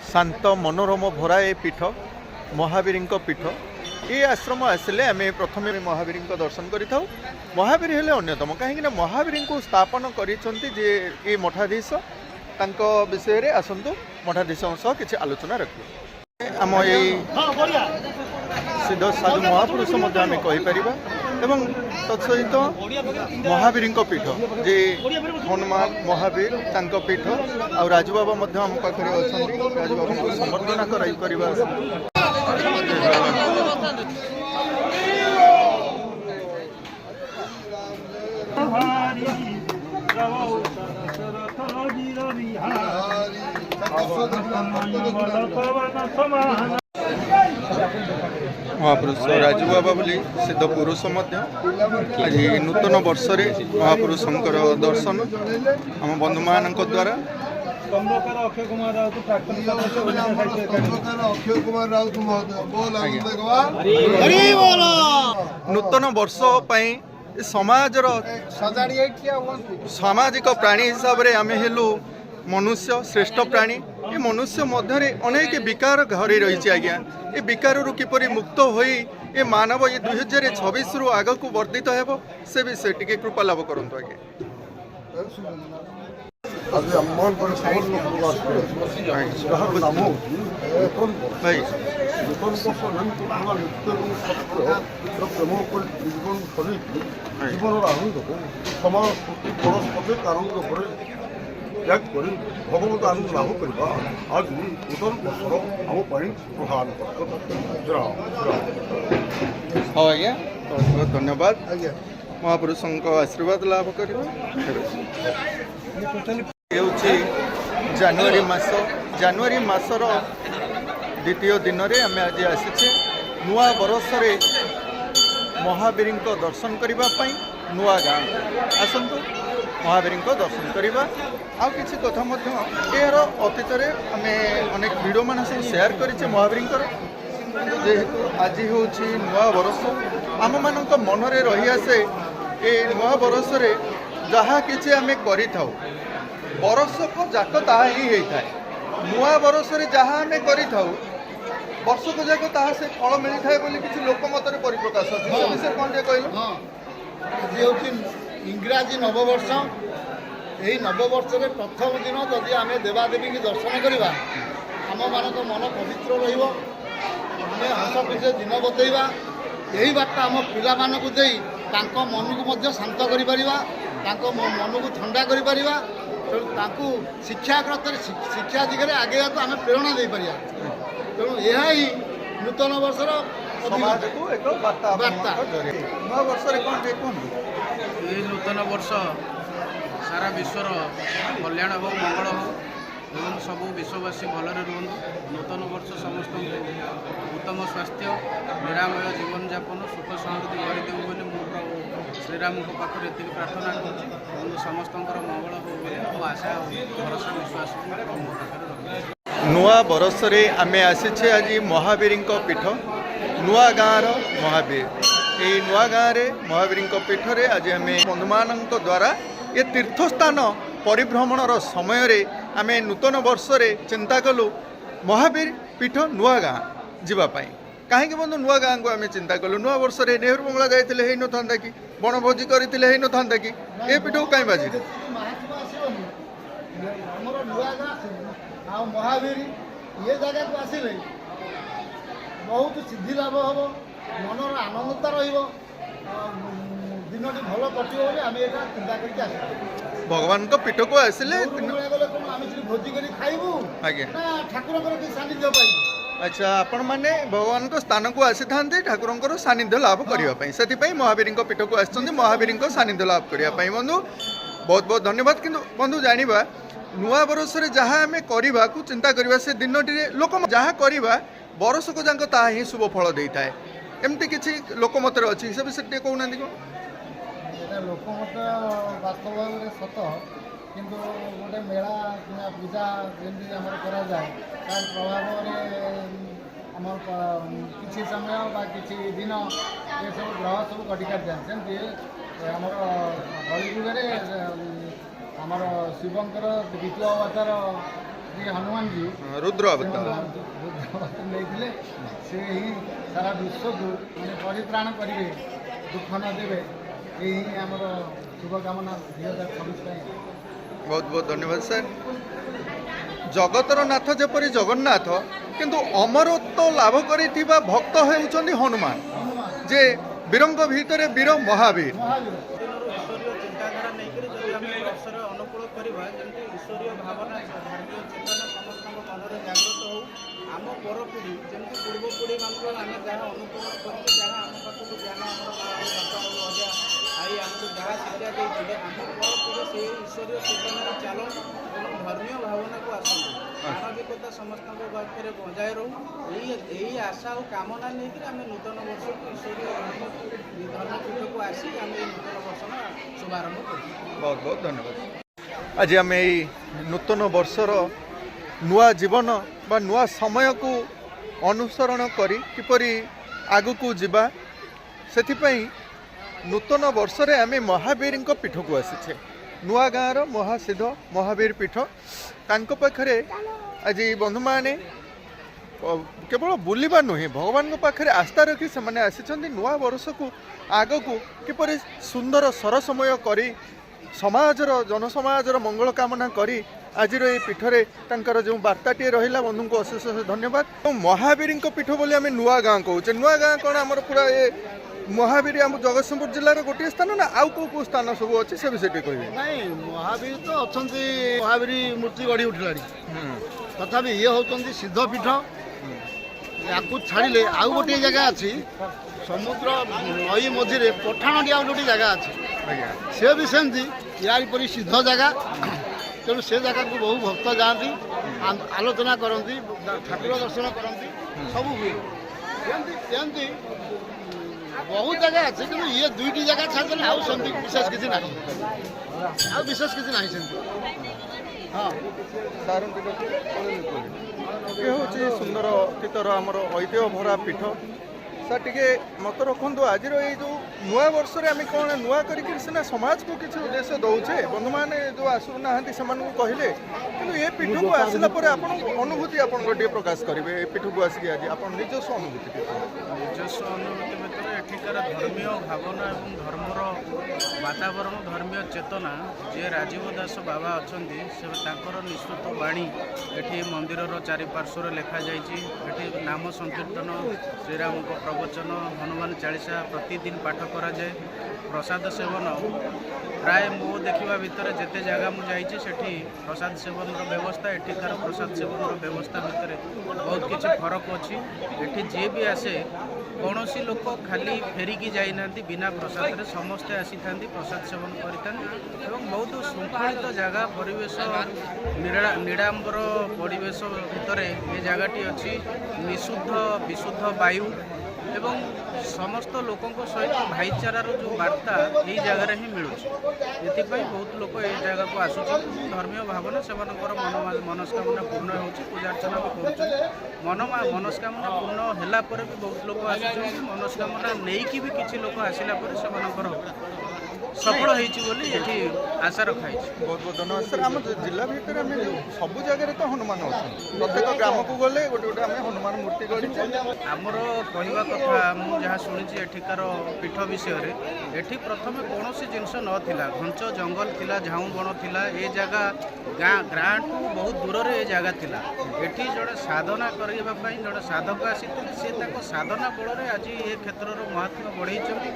शांत मनोरम भरा ए पीठ महावीर पीठ ये आश्रम आसिले आम प्रथम महावीर दर्शन करें। महावीर हेले अन्यतम कहीं महावीर को स्थापन कर मठाधीश विषय रे आसतु मठाधीश सह किसी आलोचना रखिए। आम यही सिद्ध साधु महापुरुष आम कहीपर एवं तत्सहित महावीर पीठ जे हनुमान महावीर पीठ आ राजबाबा आम पाखे अच्छा राजबाबा को समर्पणा करवा महापुरुष राजबाबा बोली सिद्ध पुरुष आज नूतन वर्ष महापुरुष दर्शन आम बंधु मान द्वारा नूतन वर्ष समाजर सामाजिक प्राणी हिसाब से आम हेलु मनुष्य श्रेष्ठ प्राणी। ये मनुष्य मध्य अनेक विकार घरी रही आज्ञा ये विकार किपरि मुक्त होई ये मानव ये 2026 रु आग को वर्धित हेब से विषय टिके कृपा लाभ करंतु आज्ञा। जीवन आनंद को समाज परस्पर आनंद भगवत आनंद लाभ करवा आज नूतन वर्षर आम प्रधान हाँ आज्ञा बहुत बहुत धन्यवाद महापुरुष आशीर्वाद लाभ कर जानुआरी मासर द्वितीय दिन में आम आज आसी नुआ बरस महावीर दर्शन करने नुआ गाँ आसतु महावीर दर्शन करवा आउ किसी कथा यार अतीत आम अनेक वीडियो मान सब शेयर करें महावीर जेहेतु आज हूँ नुआ बरस आम मान मनरे रही आसे ये नुआ बरस जहाँ किसी आम कर बरसक जाक ता ही होता है नुआ बरस जहाँ आम कर वर्षक जाक ताहा से फल मिली थाए बोली किसी लोकमत परिप्रकाश अच्छे विषय कौन टे कहल आज हूँ इंग्राजी नववर्ष यही नववर्ष प्रथम दिन जदि आम देवादेवी की दर्शन करवा आम मान मन पवित्र रम हस खुशी दिन बतेवा यही बार्ता आम पिला मानक दे मन को शांत कर मन को ठंडा कर तेणु शिक्षा शिक्षा दिगरे आगे आम प्रेरणा दे पार तेणु यह ही नूतन वर्षर समाज को एक वार्ता नवा वर्ष ये नूतन वर्ष सारा विश्वर कल्याण हो मंगल हो एवं सब विश्ववासी भलरे रुहतु नूतन वर्ष समस्त उत्तम स्वास्थ्य निरामय जीवन यापन सुख समृद्धि करदेव बोली मु श्रीराम पाखे ये प्रार्थना करुँच समस्त मंगल हो बोली आशा भरोसा विश्वास मो पाखे नुआ बरस आमे आसीछे आज महावीर पीठ नुआ गाँव महावीर ये नुआ गाँव महावीर पीठ रे आज आम बंधुमान द्वारा ये तीर्थस्थान परिभ्रमणर समय रे आमे नूतन वर्ष रे चिंता कलु महावीर पीठ नुआ गाँ जीवाई कहीं बंधु नुआ गाँ को आम चिंता कलु नुआ वर्ष रे नेहरू बंगला जाइए हो न था कि बनभोजी करते हो न था कि ये पीठ को कहीं बाजी महावीर ये जगह को आसिले बहुत सिद्धि लाभ हम मनर आनंदता दिन भल कटो आम यहाँ चिंता करके भगवान को पीठ को आसिले गले कौन आम भोजी कर खाइबू ना ठाकुर सानिध्य पाइबू। अच्छा आपण मैंने भगवान को स्थान को आसी था ठाकुर सानिध्य लाभ करने से महावीर पीठ को आसछन्ति महावीर सानिध्य लाभ करने बंधु बहुत बहुत धन्यवाद। किंतु बंधु जानिबा नुआ बरस जहाँ आम करवा को चिंता करवा से दिन लोक जहाँ करवा बरस को जाक ता ही शुभ फल दे था एमती किसी लोकमत अच्छी से विषय कहना कौन लोकमत वास्तव सत किंतु गोटे मेला कि पूजा जमी आम कराए तार प्रभाव आम किसी समय बा किसी दिन ये सब ग्रह सब कटिका जाए सेमती आम कलिजुगे आमर शिवंकर द्वितीय अवतार ଶ୍ରୀ ହନୁମାନଜୀ ରୁଦ୍ର ଅବତାର ନେଇଥିଲେ। ସେ ହିଁ ସାରା ବିଶ୍ୱକୁ ମାନେ ପରିତ୍ରାଣ କରିବେ, ଦୁଃଖ ନ ଦେବେ। ଏହି ହିଁ ଆମର শুভকামনা 2026 ପାଇଁ। ବହୁତ ବହୁତ ଧନ୍ୟବାଦ ସାର୍। ଜଗତର ନାଥ ଯେପରି ଜଗନ୍ନାଥ, କିନ୍ତୁ ଅମରତ୍ୱ ଲାଭ କରିଥିବା ଭକ୍ତ ହେଉଛନ୍ତି ହନୁମାନ, ଯେ ବୀରଙ୍କ ଭିତରେ ବୀର ମହାବୀର। ଈଶ୍ୱରୀୟ ଚିନ୍ତାଧାରା ନେଇକରି ଯଦି ଆମେ ଏ ବର୍ଷରେ ଅନୁକୂଳ କରିବା, ଯେମିତି ଈଶ୍ୱରୀୟ ଭାବନା ଧାର୍ମିକ ଚେତନା ସମସ୍ତଙ୍କ ମନରେ ଜାଗ୍ରତ ହେଉ। ଆମ ପରପିଢ଼ି ଯେମିତି ପୂର୍ବ ପିଢ଼ିମାନଙ୍କର ଆମେ ଯାହା ଅନୁକରଣ କରିଛୁ, ଯାହା ଆମ ପାଖକୁ ଜ୍ଞାନ ଆମର ମା ହଉ, ବାପା ହଉ, ଅଜା ଆଈ ଆମକୁ ଯାହା ଶିକ୍ଷା ଦେଇଥିଲେ, ଆମ ପରପିଢ଼ି ସେଇ ଈଶ୍ୱରୀୟ ଚେତନାରେ ଚାଲନ୍ତୁ ଏବଂ ଧର୍ମୀୟ ଭାବନାକୁ ଆସନ୍ତୁ। ମାନବିକତା ସମସ୍ତଙ୍କ ପାଖରେ ବଜାୟ ରହୁ। ଏହି ଆଶା ଓ କାମନା ନେଇକରି ଆମେ ନୂତନ ବର୍ଷକୁ ଈଶ୍ୱରୀୟ ଧର୍ମପୀଠକୁ ଆସି ଆମେ ଏହି ନୂତନ ବର୍ଷର ଶୁଭାରମ୍ଭ କରୁଛୁ। ବହୁତ ବହୁତ ଧନ୍ୟବାଦ। ଆଜି ଆମେ ଏଇ ନୂତନ ବର୍ଷର ନୂଆ ଜୀବନ ବା ନୂଆ ସମୟକୁ ଅନୁସରଣ କରି କିପରି ଆଗକୁ ଯିବା, ସେଥିପାଇଁ ନୂତନ ବର୍ଷରେ ଆମେ ମହାବୀରଙ୍କ ପୀଠକୁ ଆସିଛେ। ନୂଆ ଗାଁର ମହାସିଦ୍ଧ ମହାବୀର ପୀଠ, ତାଙ୍କ ପାଖରେ ଆଜି ବନ୍ଧୁମାନେ କେବଳ ବୁଲିବା ନୁହେଁ, ଭଗବାନଙ୍କ ପାଖରେ ଆସ୍ଥା ରଖି ସେମାନେ ଆସିଛନ୍ତି ନୂଆ ବର୍ଷକୁ ଆଗକୁ କିପରି ସୁନ୍ଦର ସରସମୟ କରି ସମାଜର ଜନସମାଜର ମଙ୍ଗଳ କାମନା କରି ଆଜିର ଏହି ପୀଠରେ ତାଙ୍କର ଯେଉଁ ବାର୍ତ୍ତାଟିଏ ରହିଲା, ବନ୍ଧୁଙ୍କୁ ଅଶେଷ ଅଶେଷ ଧନ୍ୟବାଦ। ମହାବୀରଙ୍କ ପୀଠ ବୋଲି ଆମେ ନୂଆ ଗାଁ କହୁଛେ। ନୂଆ ଗାଁ କ'ଣ ଆମର ପୁରା ଏ ମହାବୀର ଆମ ଜଗତସିଂହପୁର ଜିଲ୍ଲାର ଗୋଟିଏ ସ୍ଥାନ ନା ଆଉ କେଉଁ ସ୍ଥାନ ସବୁ ଅଛି, ସେ ବିଷୟ ଟିକେ କହିବେ? ନାଇଁ, ମହାବୀର ତ ଅଛନ୍ତି, ମହାବୀର ମୂର୍ତ୍ତି ଗଢ଼ି ଉଠିଲାଣି। ତଥାପି ଇଏ ହେଉଛନ୍ତି ସିଦ୍ଧପୀଠ। ୟାକୁ ଛାଡ଼ିଲେ ଆଉ ଗୋଟିଏ ଜାଗା ଅଛି, ସମୁଦ୍ର ନଈ ମଝିରେ ପଠାଣଡିଆ ବୋଲି ଗୋଟିଏ ଜାଗା ଅଛି। ସେ ବି ସେମିତି ୟାରି ପରି ସିଦ୍ଧ ଜାଗା। ତେଣୁ ସେ ଜାଗାକୁ ବହୁ ଭକ୍ତ ଯାଆନ୍ତି, ଆଲୋଚନା କରନ୍ତି, ଠାକୁର ଦର୍ଶନ କରନ୍ତି, ସବୁ ହୁଏ। ସେମିତି ବହୁତ ଜାଗା ଅଛି, କିନ୍ତୁ ଇଏ ଦୁଇଟି ଜାଗା ଛାଡ଼ିଦେଲେ ଆଉ ସେମିତି ବିଶେଷ କିଛି ନାହିଁ। ଆଉ ବିଶେଷ କିଛି ନାହିଁ ସେମିତି। ହଁ, ଏ ହେଉଛି ସୁନ୍ଦର ଅତୀତର ଆମର ଐତିହ୍ୟ ଭରା ପୀଠ। ସାର୍ ଟିକେ ମତ ରଖନ୍ତୁ, ଆଜିର ଏଇ ଯେଉଁ ନୂଆ ବର୍ଷରେ ଆମେ କ'ଣ ନୂଆ କରିକି ସିନା ସମାଜକୁ କିଛି ଉଦ୍ଦେଶ୍ୟ ଦେଉଛେ, ବନ୍ଧୁମାନେ ଯେଉଁ ଆସୁନାହାନ୍ତି ସେମାନଙ୍କୁ କହିଲେ, କିନ୍ତୁ ଏ ପୀଠକୁ ଆସିଲା ପରେ ଆପଣଙ୍କ ଅନୁଭୂତି ଆପଣଙ୍କର ଟିକେ ପ୍ରକାଶ କରିବେ। ଏ ପୀଠକୁ ଆସିକି ଆଜି ଆପଣ ନିଜସ୍ୱ ଅନୁଭୂତି ନିଜସ୍ୱ ଅନୁଭୂତି ଭିତରେ ଏଠିକାର ଧର୍ମୀୟ ଭାବନା ଏବଂ ଧର୍ମର ବାତାବରଣ, ଧର୍ମୀୟ ଚେତନା, ଯିଏ ରାଜୀବ ଦାସ ବାବା ଅଛନ୍ତି, ସେ ତାଙ୍କର ନିଃସୃତ ବାଣୀ ଏଠି ମନ୍ଦିରର ଚାରିପାର୍ଶ୍ୱରେ ଲେଖାଯାଇଛି। ଏଠି ନାମ ସଂକୀର୍ତ୍ତନ, ଶ୍ରୀରାମଙ୍କ ପ୍ରବଚନ, ହନୁମାନ ଚାଳିଶା ପ୍ରତିଦିନ ପାଠ କରାଯାଏ। ପ୍ରସାଦ ସେବନ ପ୍ରାୟ ମୋ ଦେଖିବା ଭିତରେ ଯେତେ ଜାଗା ମୁଁ ଯାଇଛି, ସେଠି ପ୍ରସାଦ ସେବନର ବ୍ୟବସ୍ଥା, ଏଠିକାର ପ୍ରସାଦ ସେବନର ବ୍ୟବସ୍ଥା ଭିତରେ ବହୁତ କିଛି ଫରକ ଅଛି। ଏଠି ଯିଏ ବି ଆସେ, କୌଣସି ଲୋକ ଖାଲି ଫେରିକି ଯାଇନାହାନ୍ତି ବିନା ପ୍ରସାଦରେ, ସମସ୍ତେ ଆସିଥାନ୍ତି, ପ୍ରସାଦ ସେବନ କରିଥାନ୍ତି ଏବଂ ବହୁତ ଶୃଙ୍ଖଳିତ ଜାଗା, ପରିବେଶ ନିଡ଼ାମ୍ବର ପରିବେଶ ଭିତରେ ଏ ଜାଗାଟି ଅଛି। ବିଶୁଦ୍ଧ ବାୟୁ ଏବଂ ସମସ୍ତ ଲୋକଙ୍କ ସହିତ ଭାଇଚାରାର ଯେଉଁ ବାର୍ତ୍ତା ଏହି ଜାଗାରେ ହିଁ ମିଳୁଛି। ଏଥିପାଇଁ ବହୁତ ଲୋକ ଏହି ଜାଗାକୁ ଆସୁଛନ୍ତି। ଧର୍ମୀୟ ଭାବନା ସେମାନଙ୍କର ମନସ୍କାମନା ପୂର୍ଣ୍ଣ ହେଉଛି, ପୂଜାର୍ଚ୍ଚନା ବି କରୁଛନ୍ତି। ମନସ୍କାମନା ପୂର୍ଣ୍ଣ ହେଲା ପରେ ବି ବହୁତ ଲୋକ ଆସୁଛନ୍ତି। ମନସ୍କାମନା ନେଇକି ବି କିଛି ଲୋକ ଆସିଲା ପରେ ସେମାନଙ୍କର ସଫଳ ହେଇଛି ବୋଲି ଏଠି ଆଶା ରଖାଯାଇଛି। ବହୁତ ବହୁତ ଧନ୍ୟବାଦ ସାର୍। ଆମ ଜିଲ୍ଲା ଭିତରେ ଆମେ ସବୁ ଜାଗାରେ ତ ହନୁମାନ ଅଛନ୍ତି, ପ୍ରତ୍ୟେକ ଗ୍ରାମକୁ ଗଲେ ଗୋଟେ ଗୋଟେ ଆମେ ହନୁମାନ ମୂର୍ତ୍ତି କରିଛେ। ଆମର କହିବା କଥା, ମୁଁ ଯାହା ଶୁଣିଛି ଏଠିକାର ପୀଠ ବିଷୟରେ, ଏଠି ପ୍ରଥମେ କୌଣସି ଜିନିଷ ନଥିଲା, ଘଞ୍ଚ ଜଙ୍ଗଲ ଥିଲା, ଝାଉଁ ବଣ ଥିଲା। ଏ ଜାଗା ଗାଁଠୁ ବହୁତ ଦୂରରେ ଏ ଜାଗା ଥିଲା। ଏଠି ଜଣେ ସାଧନା କରିବା ପାଇଁ ଜଣେ ସାଧକ ଆସିଥିଲେ, ସେ ତାଙ୍କ ସାଧନା ବଳରେ ଆଜି ଏ କ୍ଷେତ୍ରର ମହାତ୍ମ୍ୟ ବଢ଼େଇଛନ୍ତି।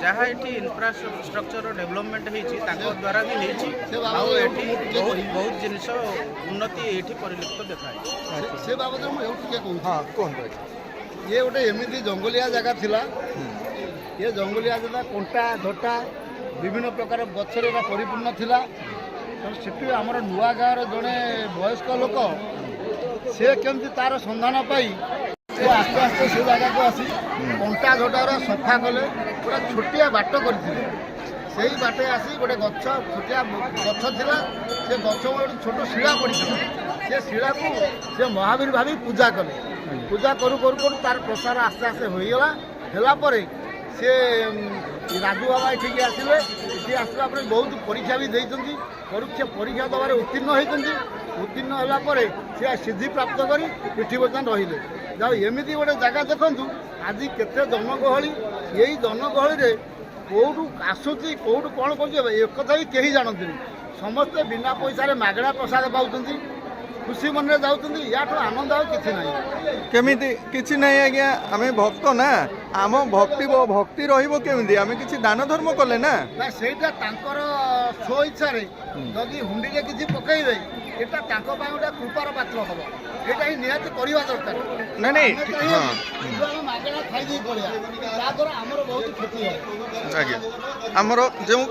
ଯାହା ଏଠି ଇନଫ୍ରାଷ୍ଟ୍ରକ୍ଚର ଡେଭଲପମେଣ୍ଟ ହେଇଛି, ତାଙ୍କ ଦ୍ୱାରା ବି ହେଇଛି। ଆଉ ଏଠି ବହୁତ ଜିନିଷ ଉନ୍ନତି ଏଠି ପରିଲକ୍ଷିତ ଦେଖାଯାଇଛି। ସେ ବାବଦରେ ମୁଁ ଏଇଠି ଟିକେ କହୁଛି। ହଁ, କୁହନ୍ତୁ। ଇଏ ଗୋଟେ ଏମିତି ଜଙ୍ଗଲିଆ ଜାଗା ଥିଲା। ଏ ଜଙ୍ଗଲିଆ ଜାଗା କଣ୍ଟା ଝଟା ବିଭିନ୍ନ ପ୍ରକାର ଗଛରେ ଏଟା ପରିପୂର୍ଣ୍ଣ ଥିଲା। ତେଣୁ ସେଠି ଆମର ନୂଆ ଗାଁର ଜଣେ ବୟସ୍କ ଲୋକ, ସେ କେମିତି ତାର ସନ୍ଧାନ ପାଇ ସେ ଆସ୍ତେ ଆସ୍ତେ ସେ ଜାଗାକୁ ଆସି କଣ୍ଟା ଝଟାର ସଫା କଲେ, ପୁରା ଛୋଟିଆ ବାଟ କରିଥିଲେ। ସେଇ ବାଟେ ଆସି ଗୋଟେ ଛୋଟିଆ ଗଛ ଥିଲା, ସେ ଗଛ ଗୋଟେ ଛୋଟ ଶିଳା ପଡ଼ିଥିଲା। ସେ ଶିଳାକୁ ସେ ମହାବୀର ଭାବି ପୂଜା କଲେ। ପୂଜା କରୁ କରୁ କରୁ ତାର ପ୍ରସାର ଆସ୍ତେ ଆସ୍ତେ ହୋଇଗଲା। ହେଲା ପରେ ସେ ରାଜୁ ବାବା ଏଠିକି ଆସିଲେ। ଏଠି ଆସିଲା ପରେ ବହୁତ ପରୀକ୍ଷା ବି ଦେଇଛନ୍ତି। ପରୀକ୍ଷା ଦେବାରେ ଉତ୍ତୀର୍ଣ୍ଣ ହୋଇଛନ୍ତି। ଉତ୍ତୀର୍ଣ୍ଣ ହେଲା ପରେ ସେ ସିଦ୍ଧି ପ୍ରାପ୍ତ କରି ପିଠି ବର୍ତ୍ତମାନ ରହିଲେ। ଯାଉ ଏମିତି ଗୋଟେ ଜାଗା ଦେଖନ୍ତୁ ଆଜି କେତେ ଜନଗହଳି, ଏଇ ଜନଗହଳିରେ କେଉଁଠୁ ଆସୁଛି କେଉଁଠୁ କ'ଣ କରୁଛି ଏକଥା ବି କେହି ଜାଣନ୍ତିନି। ସମସ୍ତେ ବିନା ପଇସାରେ ମାଗଣା ପ୍ରସାଦ ପାଉଛନ୍ତି, ଖୁସି ମନରେ ଯାଉଛନ୍ତି। ୟାଠୁ ଆନନ୍ଦ ଆଉ କିଛି ନାହିଁ। କେମିତି କିଛି ନାହିଁ ଆଜ୍ଞା, ଆମେ ଭକ୍ତ ନା, ଆମ ଭକ୍ତି ରହିବ କେମିତି? ଆମେ କିଛି ଦାନ ଧର୍ମ କଲେ ନା। ସେଇଟା ତାଙ୍କର ସ୍ୱ ଇଚ୍ଛାରେ ଯଦି ହୁଣ୍ଡିରେ କିଛି ପକେଇବେ ଏଟା ତାଙ୍କ ପାଇଁ ଗୋଟେ କୃପାର ପାତ୍ର ହବ। ଏଇଟା ହିଁ ନିହାତି କରିବା ଦରକାର। ନାଇଁ ମାଗଣା ଖାଇଦେଇ ପଡ଼ିବା, ତାଦ୍ୱାରା ଆମର ବହୁତ କ୍ଷତି ହେବ। ଆଜ୍ଞା, ଆମର ଯେଉଁ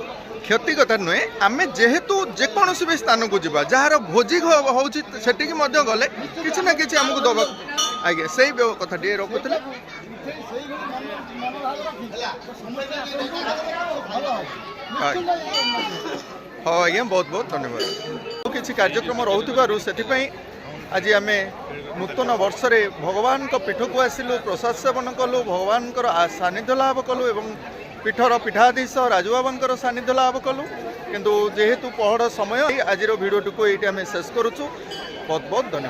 କ୍ଷତି କଥା ନୁହେଁ, ଆମେ ଯେହେତୁ ଯେକୌଣସି ବି ସ୍ଥାନକୁ ଯିବା, ଯାହାର ଭୋଜି ହେଉଛି ସେଠିକି ମଧ୍ୟ ଗଲେ କିଛି ନା କିଛି ଆମକୁ ଦେବାକୁ, ଆଜ୍ଞା ସେଇ କଥାଟିଏ ରଖୁଥିଲେ। ହଁ ଆଜ୍ଞା, ବହୁତ ବହୁତ ଧନ୍ୟବାଦ। କିଛି କାର୍ଯ୍ୟକ୍ରମ ରହୁଥିବାରୁ ସେଥିପାଇଁ ଆଜି ଆମେ ନୂତନ ବର୍ଷରେ ଭଗବାନଙ୍କ ପୀଠକୁ ଆସିଲୁ, ପ୍ରସାଦ ସେବନ କଲୁ, ଭଗବାନଙ୍କର ସାନ୍ନିଧ୍ୟ ଲାଭ କଲୁ ଏବଂ ପୀଠର ପୀଠାଧୀଶ ରାଜୁବାବାଙ୍କର ସାନ୍ନିଧ୍ୟ ଲାଭ କଲୁ। କିନ୍ତୁ ଯେହେତୁ ପହଡ଼ ସମୟ, ଆଜିର ଭିଡ଼ିଓଟିକୁ ଏଇଠି ଆମେ ଶେଷ କରୁଛୁ। ବହୁତ ବହୁତ ଧନ୍ୟବାଦ।